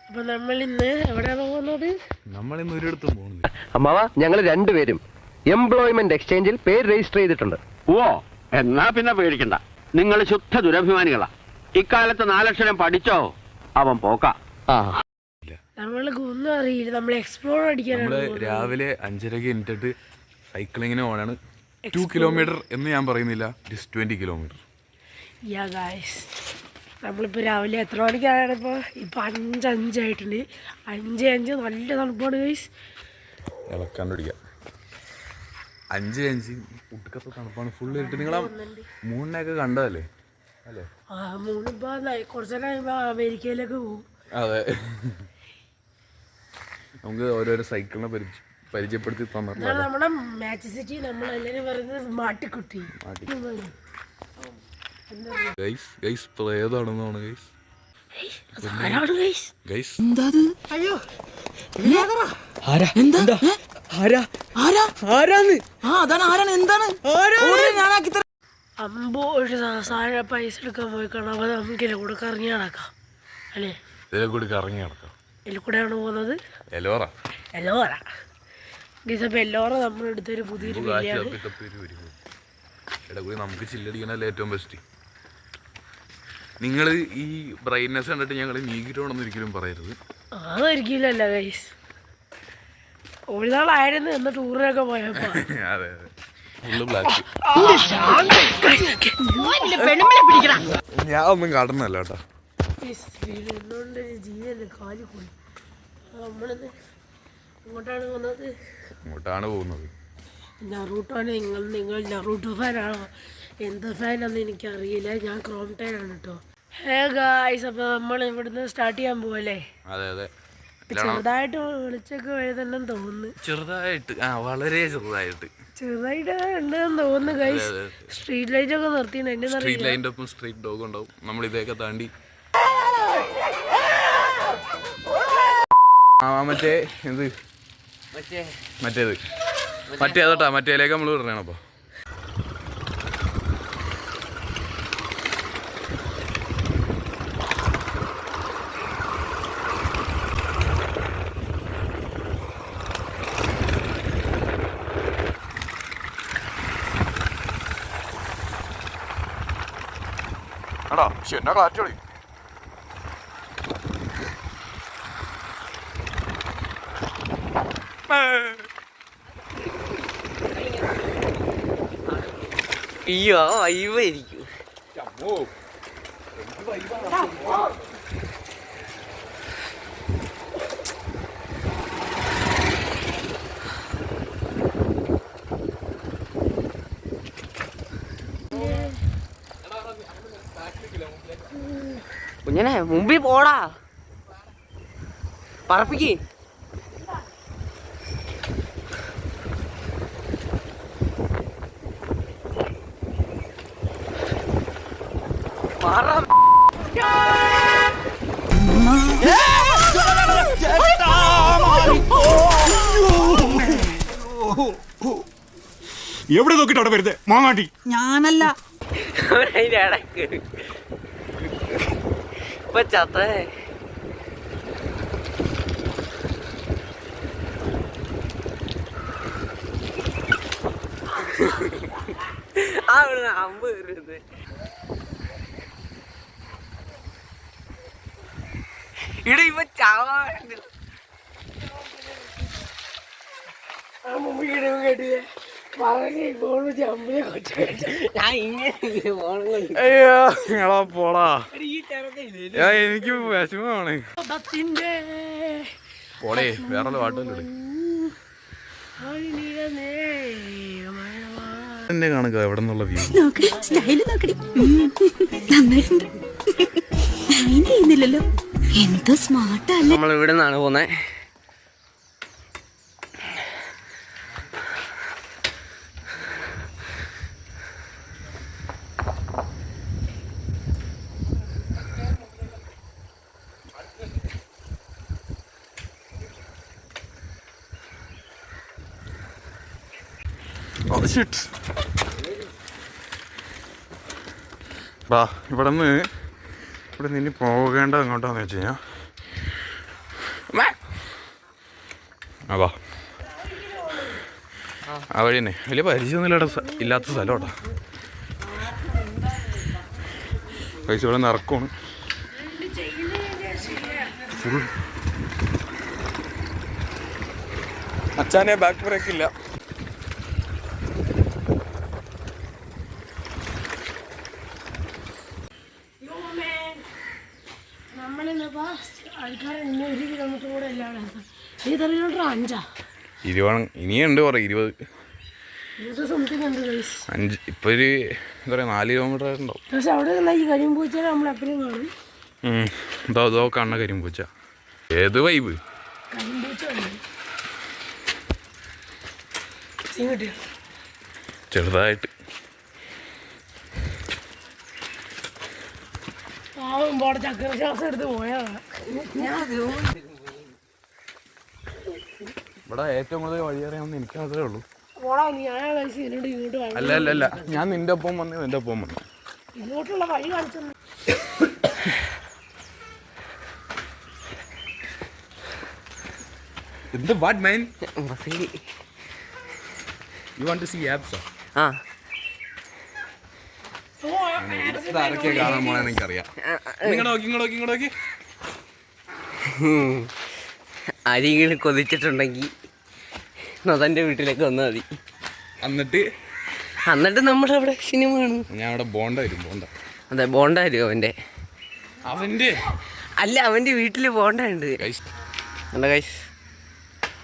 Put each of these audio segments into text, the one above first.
അപ്പൊ നമ്മളിന്ന് എവിടെയാണ് പോകുന്നത്? നമ്മളിന്ന് ഒരിടത്തും പോകുന്നില്ല അമ്മാവ. ഞങ്ങൾ രണ്ടുപേരും എംപ്ലോയ്മെന്റ് എക്സ്ചേഞ്ചിൽ പേര് രജിസ്റ്റർ ചെയ്തിട്ടുണ്ട്. ഓ, എന്നാ പിന്നെ പേടിക്കണ്ട. നിങ്ങൾ ശുദ്ധ ദുരഭിമാനികളാ. ഇക്കാലത്ത് 4 അക്ഷരം പഠിച്ചോ അവൻ പോക്ക. നമ്മൾക്ക് ഒന്നും അറിയില്ല. നമ്മൾ എക്സ്പ്ലോർ അടിക്കാനാണ്. രാവിലെ 5:30 എണീറ്റിട്ട് സൈക്ലിങ്ങിന് പോകാനാണ്. 2 കിലോമീറ്റർ എന്ന് ഞാൻ പറയുന്നില്ല, 20 കിലോമീറ്റർ. നമ്മളിപ്പോൾ രാവിലെ എത്ര മണിക്കാണ്? ഇപ്പൊ 5:05 ആയിട്ടുണ്ട്. 5:05 നല്ല തണുപ്പാണ് ഗൈസ്. ഇളക്കാൻ പിടിക്കാം. 5:05 ഉടുക്കത്തെ തണുപ്പാണ്. ഫുള്ള് ഇട്ട് നിങ്ങളാ മൂണിനെയൊക്കെ കണ്ടതല്ലേ അല്ലേ? മൂന്നിപ്പോ കുറച്ചു കഴിയുമ്പോ അമേരിക്കയിലേക്ക് പോകും. അതെ, നമുക്ക് ഓരോരോ സൈക്കിളിനെ പരിചയപ്പെടുത്തി തന്നിട്ടുണ്ട്. നമ്മുടെ മാച്ച് സിറ്റി നമ്മളെല്ലാരും പറയുന്നത് മാട്ടിക്കുട്ടി. ഏതാണെന്നാണ് അമ്പോ പൈസ എടുക്കാൻ പോയി കാണാം. അപ്പൊ നമുക്ക് ഇതിലെ കൂടെ കറങ്ങി നടക്കാം അല്ലേ? ഇതിലെ കൂടി കറങ്ങി നടക്കാം. ഇതിൽ കൂടെയാണ് പോകുന്നത്. എലോറ നമ്മളെടുത്തൊരു പുതിയൊരു നമുക്ക് ചില്ലടിക്കണല്ലേ ഏറ്റവും ബെസ്റ്റ്. നിങ്ങൾ ഈ ബ്രൈറ്റ്നെസ് കണ്ടിട്ട് ഞങ്ങൾ നീക്കിട്ടോണെന്ന് ഒരിക്കലും പറയരുത്. അതൊരിക്കലല്ല ഗൈസ്. ഒരു നാളായിരുന്നു എന്ന് ടൂറിനൊക്കെ പോയപ്പോ. അതെ അതെ, ഫുള്ള് ബ്ലാക്ക്. ഞാൻ ഒന്നും കാട്ടുന്നല്ല കേട്ടോ. ജീവല്ലേ കാലി പോയി. നമ്മളിന്ന് ഇങ്ങോട്ടാണ് പോകുന്നത്. നറൂട്ടോആണ്. നിങ്ങൾ നറൂട്ടോ ഫാനാണോ എന്ത് ഫാനാണെന്ന് എനിക്കറിയില്ല. ഞാൻ ക്രോംടൈനാണ് കേട്ടോ. ഹേ ഗായ്സ്, അപ്പോൾ നമ്മൾ ഇവിടുന്ന് സ്റ്റാർട്ട് ചെയ്യാൻ പോവല്ലേ? അതെ അതെ, ചെറുതായിട്ട് വെളിച്ചൊക്കെ വരുന്നുണ്ടെന്ന് തോന്നുന്നു. ചെറുതായിട്ട്, വളരെ ചെറുതായിട്ട് ഉണ്ടെന്ന് തോന്നുന്നു ഗൈസ്. സ്ട്രീറ്റ് ലൈറ്റ് ഒക്കെ നിർത്തിയിട്ടുണ്ട്. സ്ട്രീറ്റ് ലൈറ്റിന്റെ ഒപ്പം സ്ട്രീറ്റ് ഡോഗ് ഉണ്ടാവും. നമ്മൾ ഇതൊക്കെ താണ്ടി മറ്റേ എന്ത് മറ്റേതോട്ടാ മറ്റേലേക്ക് നമ്മൾ വിടണേ. അപ്പോൾ ആടാ എന്നാ കാറ്റോളി. അയ്യോ വൈവായിരിക്കും. കുഞ്ഞനെ മുമ്പിൽ പോടാ, പറപ്പിക്ക്. എവിടെ നോക്കിട്ട് അവിടെ വരുന്നത്? മാങ്ങാട്ടി ഞാനല്ല. ഇപ്പൊ ചത്തേ. അവിടുന്ന് അമ്പ് വരുന്നത്. ഇവിടെ ഇപ്പൊ ചാവാണ്ട്. അയ്യോ പോളാ, എനിക്ക് വിഷമമാണ്. പോളേ വേറെ പാട്ടല്ലേ എന്നെ കാണുക എവിടെ നിന്നുള്ള വ്യൂ. എന്തോ സ്മാർട്ടല്ലേ. നമ്മൾ ഇവിടെ നിന്നാണ് പോന്നെ. ഷിറ്റ്. ബാ ഇവിടെ നിന്ന് പോകേണ്ടത് എങ്ങോട്ടാന്ന് വെച്ച് കഴിഞ്ഞാൽ വാ ആ വഴി തന്നെ. വലിയ പരിചയമൊന്നുമില്ല ഇല്ലാത്ത സ്ഥലം കേട്ടോ. പൈസ ഇവിടെ നിന്ന് ഇറക്കമാണ് ഫുൾ. അച്ഛനെ ബാക്ക് ബ്രേക്ക് ഇല്ല. നമ്മളിന്നിപ്പോൾ ആൾക്കാർ 1 കിലോമീറ്റർ കൂടെ എല്ലാം 5 ഇനിയുണ്ട് കുറേ 20 സംതിങ് ഉണ്ട് ഗൈസ്. 5 ഇപ്പോൾ ഒരു എന്താ പറയുക 4 കിലോമീറ്റർ ഉണ്ടാവും. പക്ഷെ അവിടെ ഈ കരിമ്പ് വെച്ചാൽ നമ്മൾ എപ്പോഴും കാണും. ഇതോ കാണുന്ന കരിമ്പൂച്ച. ഏത് വൈബ് കരിമ്പൂച്ച കിട്ടിയോ ചെറുതായിട്ട്. പാവം പോടെ ചക്കര ശ്വാസം എടുത്ത് പോയതാണ്. ഇവിടെ ഏറ്റവും കൂടുതൽ വഴി അറിയാമെന്ന് എനിക്ക് മാത്രമേ ഉള്ളൂ. പോടാ ഞാൻ കഴിച്ച് ഇതിനോട് ഇങ്ങോട്ട് അല്ല ഞാൻ നിന്റെ ഒപ്പം വന്നു, എൻ്റെ ഒപ്പം വന്നു. ഇങ്ങോട്ടുള്ള വഴി കാണിച്ചു. എന്ത് what mine you want to see apps? ആ ആരൊക്കെ കാണാൻ പോണെന്ന് എനിക്കറിയാം. ഇങ്ങോട്ട് നോക്കി. ആരെങ്കിലും കൊതിച്ചിട്ടുണ്ടെങ്കിൽ നദൻ്റെ വീട്ടിലേക്ക് വന്നാൽ മതി. എന്നിട്ട് നമ്മുടെ അവിടെ സിനിമ കാണും. ഞാൻ അവിടെ ബോണ്ട. അതെ ബോണ്ട വരും അവൻ്റെ അല്ല അവൻ്റെ വീട്ടിൽ ബോണ്ട ഉണ്ട്. അല്ല ഗൈസ്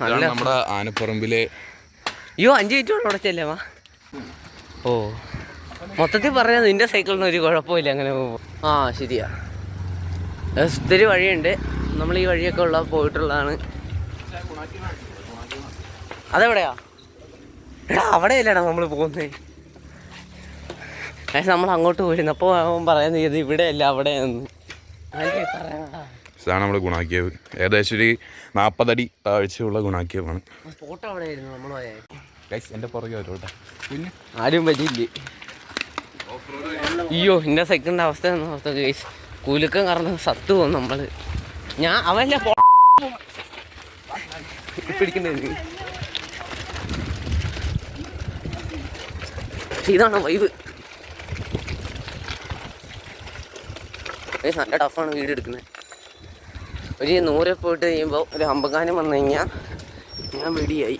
നല്ല നമ്മുടെ ആനപ്പറമ്പിലെ 5 മിനിറ്റ് കൊണ്ട് ഉടച്ചല്ലേ വാ. ഓ മൊത്തത്തിൽ പറഞ്ഞാൽ നിൻ്റെ സൈക്കിളിന് ഒരു കുഴപ്പമില്ല അങ്ങനെ പോകുമ്പോൾ. ആ ശരിയാ, ഒത്തിരി വഴിയുണ്ട്. നമ്മൾ ഈ വഴിയൊക്കെ പോയിട്ടുള്ളതാണ്. അതെവിടെയാ? എടാ അവിടെയല്ലേടാ നമ്മൾ പോകുന്നത്. പക്ഷേ നമ്മൾ അങ്ങോട്ട് പോയിരുന്നു. അപ്പോൾ അവൻ പറയുന്നത് ഇവിടെയല്ല അവിടെയാന്ന്. ഇതാണ് നമ്മുടെ ഗുണാക്കിയവ്. ഏകദേശം ഒരു 40 അടി താഴ്ചയുള്ള ഗുണാക്കിയവാണ്. സ്പോട്ട് അവിടെയായിരുന്നു നമ്മൾ പോയ. എൻ്റെ പുറകെ വരോട്ടെ. പിന്നെ ആരും പറ്റിയില്ലേ? അയ്യോ എൻ്റെ സൈക്കിളിൻ്റെ അവസ്ഥ ഗൈസ്. കുലുക്കം കാരണം സത്തു പോകും നമ്മൾ. അവല്ല പിടിക്കണ്ടേ. ഇതാണ് വൈബ്. നല്ല ടഫാണ് വീഡിയോ എടുക്കുന്നത്. ഒരു 100 പോയിട്ട് കഴിയുമ്പോൾ ഒരു 50 വന്നു കഴിഞ്ഞാൽ ഞാൻ വെടിയായി.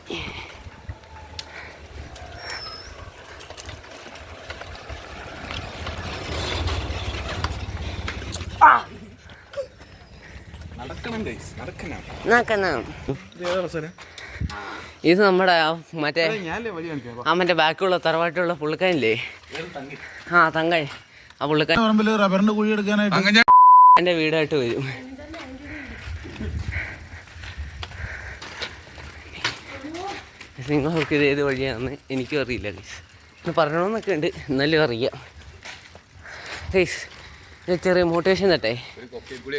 ഇത് നമ്മുടെ മറ്റേ ബാക്കിയുള്ള തറവാട്ടിലുള്ള പുള്ളിക്കാനില്ലേ? ആ തങ്കൻ. ആ പുള്ളിക്കാൻ റബ്ബറിന്റെ കുഴി എടുക്കാനായിട്ട് എൻ്റെ വീടായിട്ട് വരും. നിങ്ങൾക്ക് ഇത് ഏത് വഴിയാണെന്ന് എനിക്കും അറിയില്ല ഗൈസ്. പറയണമെന്നൊക്കെ ഉണ്ട്, എന്നാലും അറിയാം ഗൈസ്. ചെറിയ മോട്ടിവേഷൻ തട്ടെ.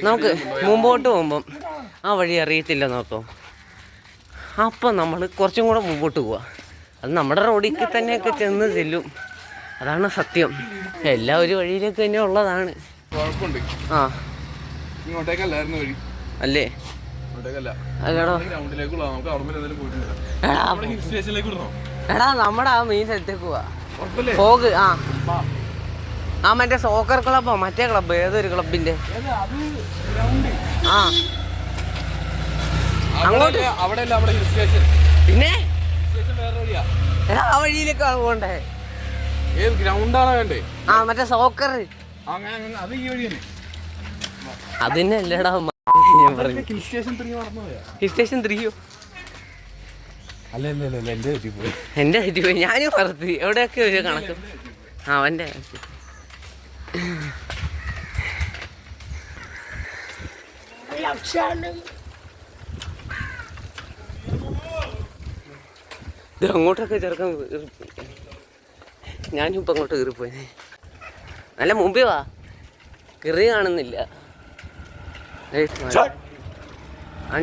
നമുക്ക് മുമ്പോട്ട് പോകുമ്പം ആ വഴി അറിയത്തില്ല നോക്കാം. അപ്പം നമ്മൾ കുറച്ചും കൂടെ മുമ്പോട്ട് പോവുക. അത് നമ്മുടെ റോഡിലേക്ക് തന്നെയൊക്കെ ചെന്ന് ചെല്ലും. അതാണ് സത്യം. എല്ലാ ഒരു വഴിയിലേക്ക് തന്നെ ഉള്ളതാണ്. ആ അല്ലേ? അല്ലടോ എടാ നമ്മുടെ ആ മെയിൻ സ്ഥലത്തേക്ക് പോവാ. ഫോഗ് ആ മറ്റേ സോക്കർ ക്ലബ്ബോ മറ്റേ ക്ലബ്ബ് ഏതൊരു ക്ലബിന്റെ ആ അങ്ങോട്ട് പിന്നെ എടാ ആ വഴിയിലേക്കാണ് പോകണ്ടേ? ആ മറ്റേ സോക്കർ അതിനല്ലടാ ഞാൻ പറഞ്ഞു. ഹിൽ സ്റ്റേഷൻ 3യോ? എന്റെ തെറ്റി പോയി. ഞാനും പറത്ത് എവിടെയൊക്കെ ഒരു കണക്ക്. അവന്റെ അങ്ങോട്ടൊക്കെ ചെറുക്കാൻ ഞാനും ഇപ്പം അങ്ങോട്ട് കയറിപ്പോയി. നല്ല മുമ്പേ വാ, കയറി കാണുന്നില്ല.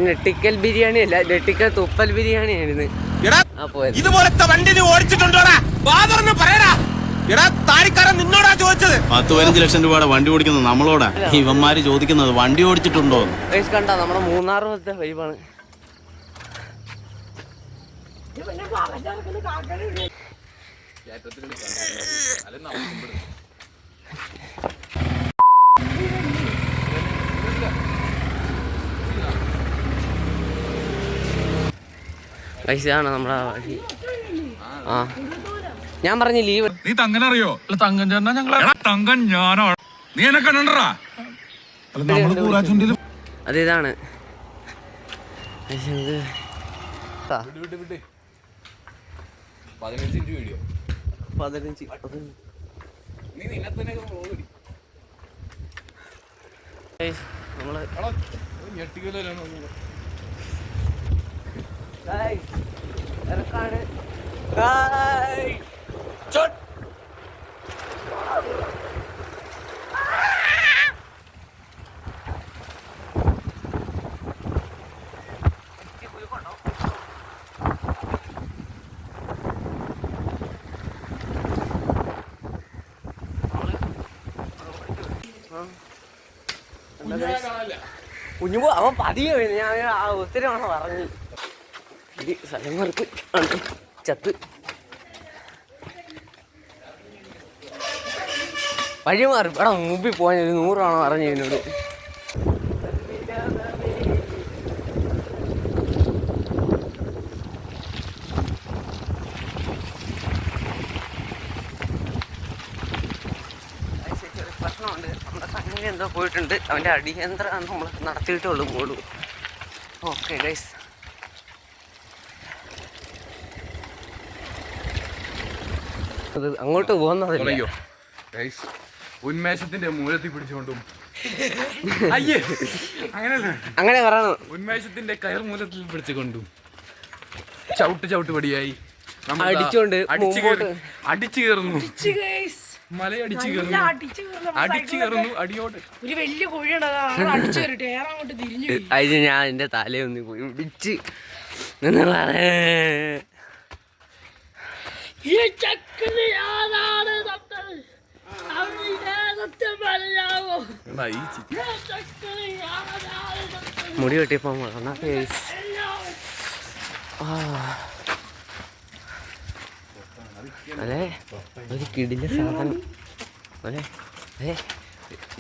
നെട്ടിക്കൽ ബിരിയാണി അല്ല, നെട്ടിക്കൽ തുപ്പൽ ബിരിയാണി ആയിരുന്നു. ഇതുപോലത്തെ വണ്ടി നീ ഓടിച്ചിട്ടുണ്ടോടാ? വാ പറയടാ. എടാ താടിക്കാരൻ നിന്നോടാ ചോദിച്ചത്. 10-15 ലക്ഷം രൂപയുടെ വണ്ടി ഓടിക്കുന്നത് നമ്മളോടാ. ഇവന്മാര് ചോദിക്കുന്നത് വണ്ടി ഓടിച്ചിട്ടുണ്ടോ? കണ്ട നമ്മുടെ മൂന്നാറ് പോലത്തെ വൈബാണ്. പൈസയാണ് നമ്മുടെ വഴി. ആ ഞാൻ പറഞ്ഞ ലീവ്. നീ തങ്കൻ അറിയോ? തങ്കൻ ചേർന്നാ ഞങ്ങളെ തങ്കൻ ഞാനോ? നീ എന്നെ കണ്ടണ്ടാ? അതേതാണ് കുഞ്ഞുമ്പോ അവൻ പതിയെ ഞാൻ ഒത്തിരി തവണ പറഞ്ഞു. സ്ഥലം മറുക്ക് ചത്ത് വഴി മാറി. എടാ മുമ്പിൽ പോയ 100 തവണ പറഞ്ഞു ഇതിനോട്. പ്രശ്നമുണ്ട്. നമ്മുടെ സംഗതി എന്തോ പോയിട്ടുണ്ട്. അവൻ്റെ അടിയന്തരം നമ്മൾ നടത്തിയിട്ടുള്ളൂ പോലും. ഓക്കെ ഗൈസ്, അത് അങ്ങോട്ട് പോകുന്നതല്ലോ. ഉന്മേഷത്തിന്റെ മൂലത്തിൽ പിടിച്ചുകൊണ്ടും അങ്ങനെ പറയണം. ഉന്മേഷത്തിന്റെ കയർ മൂലത്തിൽ പിടിച്ചുകൊണ്ടും ചവിട്ട് പടിയായി അടിച്ചോണ്ട് അടിച്ചു കയറുന്നു. മലയടിച്ചു കയറുന്നു. അടിച്ചു കയറുന്നു. അടിയോട്ട് ഒരു വലിയ കുഴിയുണ്ട്. അടിച്ചു കയറിട്ട് ഏറെ അങ്ങോട്ട് തിരിഞ്ഞു. അതിന് ഞാൻ എൻ്റെ തലയൊന്ന് പോയി ഇടിച്ച് എന്ന് പറയേ. മുടി വെട്ടിയപ്പോ അല്ലേ ഒരു കിടില സാധനം. അല്ലേ അല്ലേ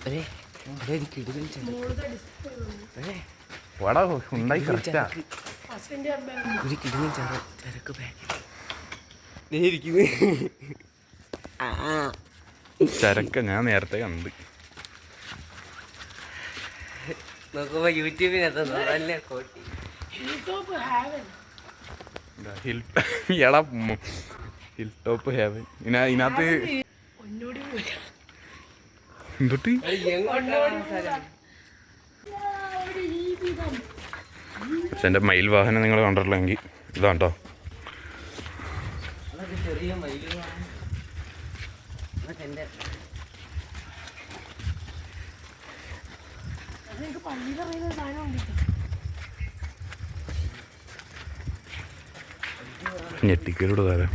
അല്ലേ ഒരു കിടിലൻ ഒരു കിടിലൻ ചരക്ക് ബാഗിരിക്കുന്നു. ചരക്ക ഞാൻ നേരത്തെ കണ്ട് നോക്കുമ്പോ യൂട്യൂബിനകത്ത് നല്ല കോട്ടി ഹിൽ ടോപ്പ് ഹെവൻ. ഇതിനകത്ത് എന്തൊട്ട് പക്ഷെ എൻ്റെ മയിൽ വാഹനം നിങ്ങൾ കണ്ടിട്ടില്ലെങ്കിൽ ഇതാണ്ടോ. ഞെട്ടിക്കലോട് കാലം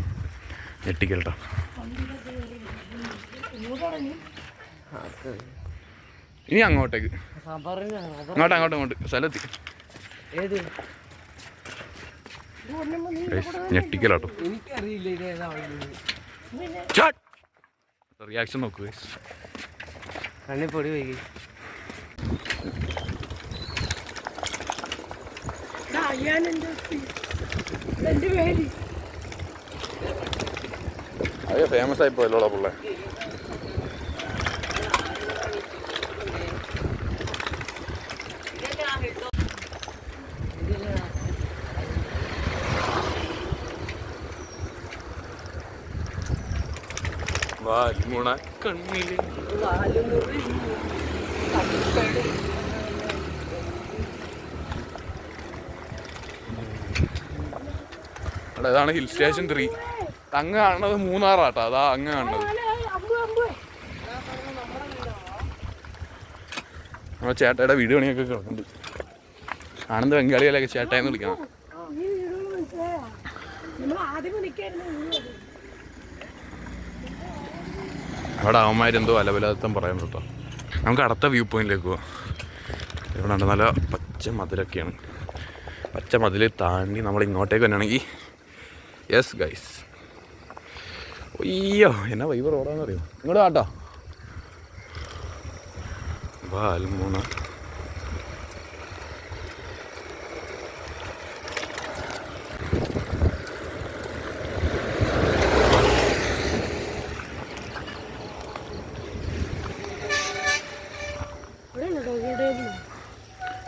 ഞെട്ടിക്കലട്ടാ. ഇനി അങ്ങോട്ടേക്ക് അങ്ങോട്ട് സ്ഥലത്തി ഞെട്ടിക്കലാട്ടോ. റിയാക്ഷൻ നോക്കുക. കണ്ണിപ്പൊടി വൈകി അയ്യോ ഫേമസ് ആയിപ്പോയല്ലോടാ പിള്ളേ. വാൽമുണ കണ്ണില് ഇതാണ് ഹിൽ സ്റ്റേഷൻ 3. അങ്ങ് കാണുന്നത് മൂന്നാറാട്ടോ. അതാ അങ്ങ് കാണുന്നത്. നമ്മുടെ ചേട്ടായുടെ വീട് പണിയൊക്കെ കിടക്കുന്നുണ്ട്. ആനന്ദ് ബംഗാളികളൊക്കെ ചേട്ടായെന്ന് വിളിക്കണം. അവിടെ അവന്മാരെന്തോ അലവലാത്തം പറയുന്നു കേട്ടോ. നമുക്ക് അടുത്ത വ്യൂ പോയിന്റിലേക്ക് പോവാം. ഇവിടെ ഉണ്ട് നല്ല പച്ച മതിലൊക്കെയാണ്. പച്ച മതിൽ താണ്ടി നമ്മൾ ഇങ്ങോട്ടേക്ക് വന്നെയാണെങ്കിൽ യെസ് ഗൈസ്. അയ്യോ എന്നാ വൈബ് റോഡാന്ന് അറിയോ. ഇങ്ങോട്ട് കാട്ടോ വാൽമൂണ.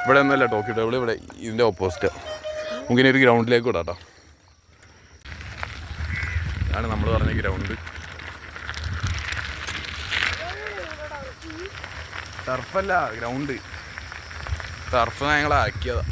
ഇവിടെ ഒന്നുമല്ല ടോക്കിയോ ടേബിൾ, ഇവിടെ ഇതിൻ്റെ ഓപ്പോസിറ്റ്. നമുക്കിനി ഒരു ഗ്രൗണ്ടിലേക്ക് വിടാം കേട്ടോ. ഇതാണ് നമ്മൾ പറഞ്ഞ ഗ്രൗണ്ട്. ടർഫല്ല, ഗ്രൗണ്ട്. ടർഫ് ഞങ്ങളാക്കിയതാ.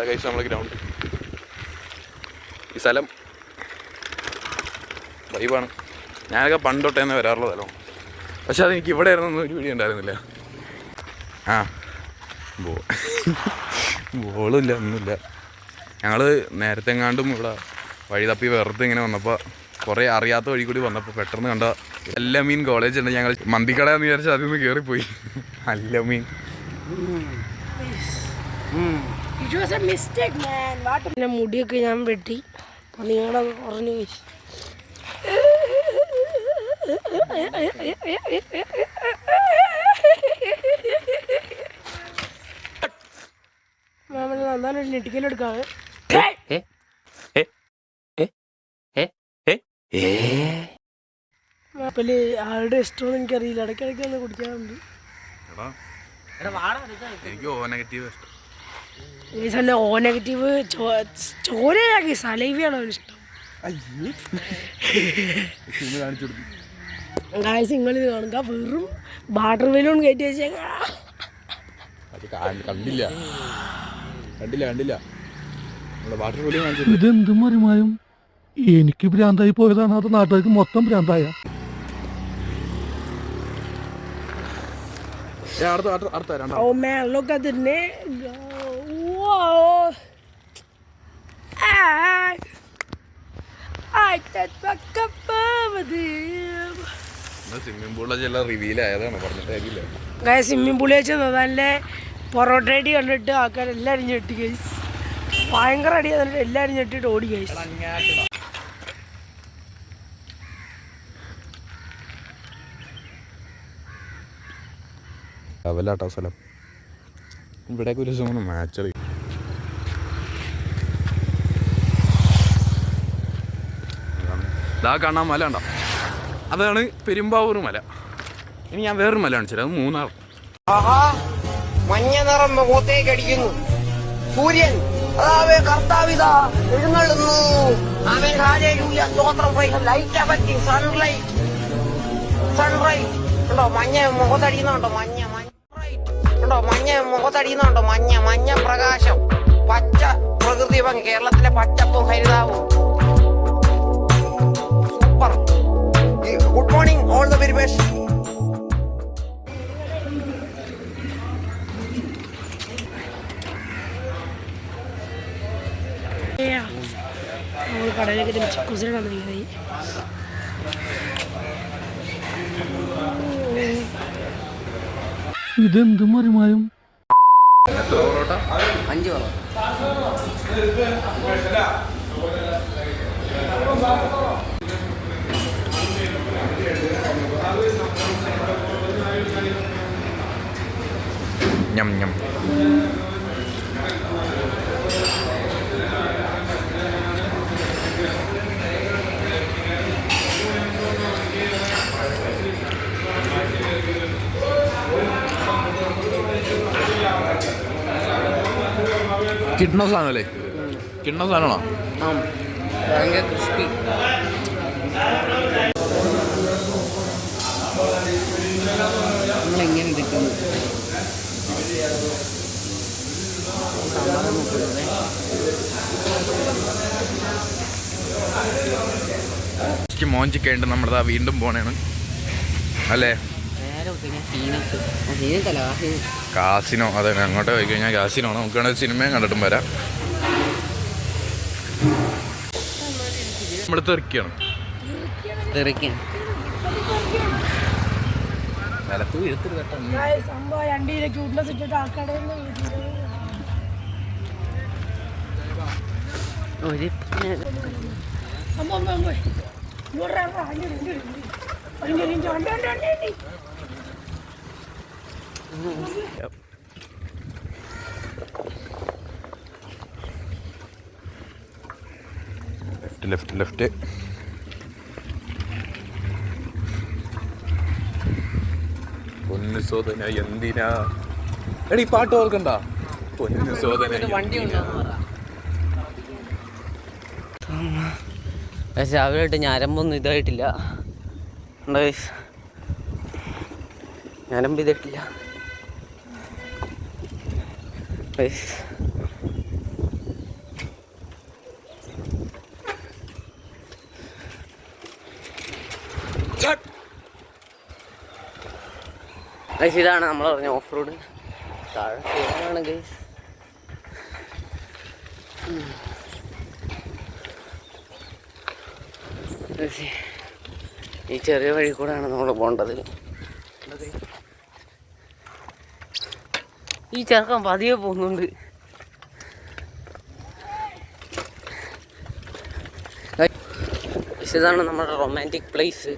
കഴിച്ച് നമ്മൾ ഗ്രൗണ്ട്. ഈ സ്ഥലം വൈബാണ്. ഞാനൊക്കെ പണ്ടൊട്ടേ തന്നെ വരാറുള്ള സ്ഥലമാണ്. പക്ഷെ അതെനിക്ക് ഇവിടെ ആയിരുന്നൊന്നും ഒരു വീഡിയോ ഉണ്ടായിരുന്നില്ല. ആ ബോളുമില്ല, ഒന്നുമില്ല. ഞങ്ങൾ നേരത്തെ എങ്ങാണ്ടും ഇവിടെ വഴി തപ്പി വെറുതെ ഇങ്ങനെ വന്നപ്പോൾ കുറേ അറിയാത്ത വഴി കൂടി വന്നപ്പോൾ പെട്ടെന്ന് കണ്ട അല്ലമീൻ കോളേജ് ഉണ്ട്. ഞങ്ങൾ മന്തിക്കടയെന്ന് വിചാരിച്ചാൽ അതിൽ നിന്ന് കയറിപ്പോയി. Allameen. It was a mistake, man. പിന്നെ മുടിയൊക്കെ ഞാൻ വെട്ടി. അപ്പോൾ നിങ്ങളത് കുറഞ്ഞു പോയി. മാമൻ നന്നായിട്ട് ഞെട്ടിക്കലെടുക്കാതെ മാപ്പല് ആരുടെ ഇഷ്ടമെന്ന് എനിക്കറിയില്ല. ഇടയ്ക്കിടയ്ക്ക് ഒന്ന് കുടിക്കാറുണ്ട്. എനിക്ക് ഓ നെഗറ്റീവ് ഇഷ്ടം. അല്ല, ഓ നെഗറ്റീവ് ചോരയാക്കി സലൈവിയാണ് അവന് ഇഷ്ടം. ഗായ്സ് നിങ്ങളിത് കാണുക. വെറും വാട്ടർ ബലൂൺ കയറ്റി വെച്ചേക്കാ. കണ്ടില്ല. വാട്ടർ ബലൂൺ ഇതെന്ത് മറിമായും. എനിക്ക് ഭ്രാന്തായി പോയതാണ്, അത് നാട്ടുകാർക്ക് മൊത്തം ഭ്രാന്തായ. Oh man, look at the nigga. Whoa. I that back up over there. Swimming പൂളിലെ ചില റിവീലായതാണ് പറഞ്ഞിട്ട് കാര്യമില്ല. ഗൈസ് സ്വിമ്മിംഗ് പൂളിൽ വെച്ച് നല്ല പൊറോട്ട അടി കണ്ടിട്ട് ആൾക്കാർ എല്ലാവരും ഞെട്ടി. ഗൈസ് ഭയങ്കര അടി കണ്ടിട്ട് എല്ലാവരും ഞെട്ടിട്ട് ഓടി. ഗൈസ് ലെവലാട്ടോ സ്ഥലം. ഇവിടേക്ക് ഒരു ദിവസം മാച്ച് കളി. ഇതാ കാണാൻ മല ഉണ്ടോ, അതാണ് പെരുമ്പാവൂർ മല. ഇനി ഞാൻ വേറൊരു മല കാണിച്ചു തരാം. അത് മൂന്നാർ. മഞ്ഞ നിറം മുഖത്തേക്ക് അടിക്കുന്നു. സൂര്യൻ കർത്താവിതാ എഴുന്നള്ളുന്നു. അവൻ ഹല്ലേലൂയ സ്തോത്രം ലൈറ്റ് പറ്റി സൺലൈറ്റ് ഉണ്ടോ, മഞ്ഞ മുഖത്തടിയുന്നുണ്ടോ, മഞ്ഞ ഉണ്ടോ, മഞ്ഞ മുഖത്തടിയുന്നുണ്ടോ, മഞ്ഞ പ്രകാശം, പച്ച പ്രകൃതി ഭംഗി, കേരളത്തിലെ പച്ചപ്പും ഹരിതാവും. Super. Good morning all the very best. നമ്മൾ കടയിലേക്ക് ചിക്കൂസിനെ വന്നിരിക്കുന്നത്. ഇതെന്ത് മറിമായും. 5 പറ. ഞം ഞം. കിട്ടുന്ന സാധനമല്ലേ? കിട്ടുന്ന സാധനമാണോ? ഭയങ്കര ക്രിസ്പി. നമ്മളെങ്ങനെ എടുക്കുന്നു? മോഞ്ചിക്ക ഉണ്ട് നമ്മളതാ വീണ്ടും പോണേണ് അല്ലേ? കാസിനോ. അതെ, അങ്ങോട്ട് പോയി കഴിഞ്ഞാൽ കാസിനോ. നമുക്ക് വേണമെങ്കിൽ സിനിമയും കണ്ടിട്ടും വരാം. നമ്മൾ തെറിക്കണം. നിലത്ത് വീഴ്ത്തരുത് കേട്ടോ. സംഭവം 2 കിലോ ക്യൂട്ട്നെസ് ഇട്ടിട്ട് ആൾക്കാരുടെ ലെഫ്റ്റ്. പൊന്നു സോദന എന്തിനാ എടീ പാട്ട് ഓർക്കണ്ട? പൊന്നു സോദന വണ്ടി രാവിലെ ഞരമ്പൊന്നും ഇതായിട്ടില്ല. ഞരമ്പ് ചെയ്തിട്ടില്ല. ഇതാണ് നമ്മൾ പറഞ്ഞ ഓഫ് റോഡ്. താഴെ ആണ് ഗൈസ്. ഈ ചെറിയ വഴി കൂടെയാണ് നമ്മൾ പോകേണ്ടത്. ഈ ചെറുക്കൻ പതിയെ പോകുന്നുണ്ട്. ഇതാണ് നമ്മുടെ റൊമാൻറ്റിക് പ്ലേസ്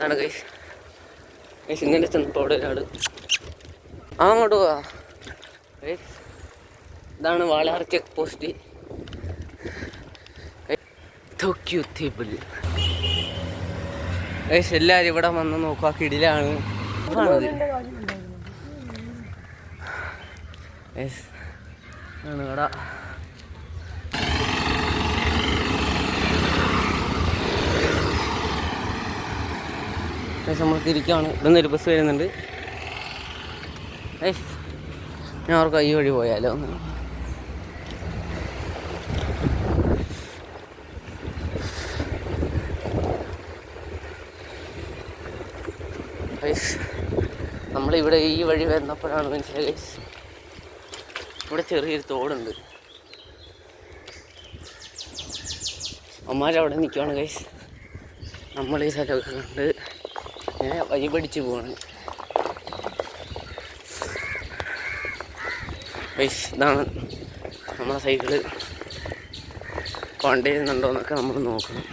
ആണ് ഗൈസ്. ഇങ്ങനെ ചെന്നപ്പോൾ അവിടെ ഒരാൾ അങ്ങോട്ട് പോവാ. ഇതാണ് വാളയാർ ചെക്ക് പോസ്റ്റ്. എല്ലാവരും ഇവിടെ വന്ന് നോക്കുക. കിടിലാണ് ആണ് കട. നമ്മൾ തിരിക്കുകയാണ്. ഇവിടെ നിന്ന് ഒരു ബസ് വരുന്നുണ്ട്. ഞാൻ അവർക്ക് ഈ വഴി പോയാലോ. നമ്മളിവിടെ ഈ വഴി വരുന്നപ്പോഴാണ് മനസ്സിലായി ഇവിടെ ചെറിയൊരു തോടുണ്ട്. അമ്മമാരവിടെ നിൽക്കുകയാണ് ഗൈസ്. നമ്മൾ ഈ സ്ഥലമൊക്കെ കണ്ട് ഇങ്ങനെ വഴി പഠിച്ച് പോവാണ് ഗൈസ്. ഇതാണ് നമ്മളെ സൈക്കിള് കൊണ്ടുവരുന്നുണ്ടോ എന്നൊക്കെ നമ്മൾ നോക്കണം.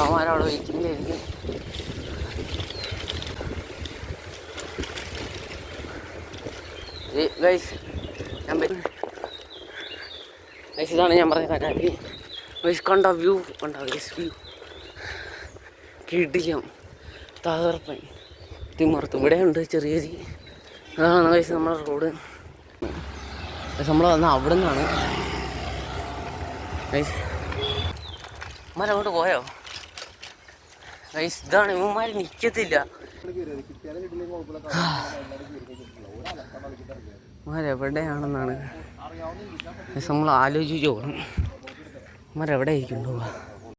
അവന്മാരവിടെ വെയിറ്റിംഗിലായിരിക്കും. ഗൈസ് ഇതാണ് ഞാൻ പറഞ്ഞ കനാല്. ഗൈസ് കണ്ട വ്യൂ കണ്ട ഗൈസ്. വ്യൂ കിടിലം തകർപ്പൻ. തിമർത്ത് ഇവിടെ ഉണ്ട് ചെറിയൊരു. അതാണ് ഗൈസ് നമ്മളെ റോഡ്. നമ്മൾ വന്ന അവിടെ നിന്നാണ് ഗൈസ്. അമ്മമാരങ്ങോട്ട് പോയോ ഗൈസ്? ഇതാണ് ഇവന്മാർ നിൽക്കത്തില്ല. അമ്മമാരെവിടെയാണെന്നാണ് നമ്മൾ ആലോചിച്ച് പോകണം. അമ്മമാരെവിടെ ഇരിക്കുന്നുണ്ടോ?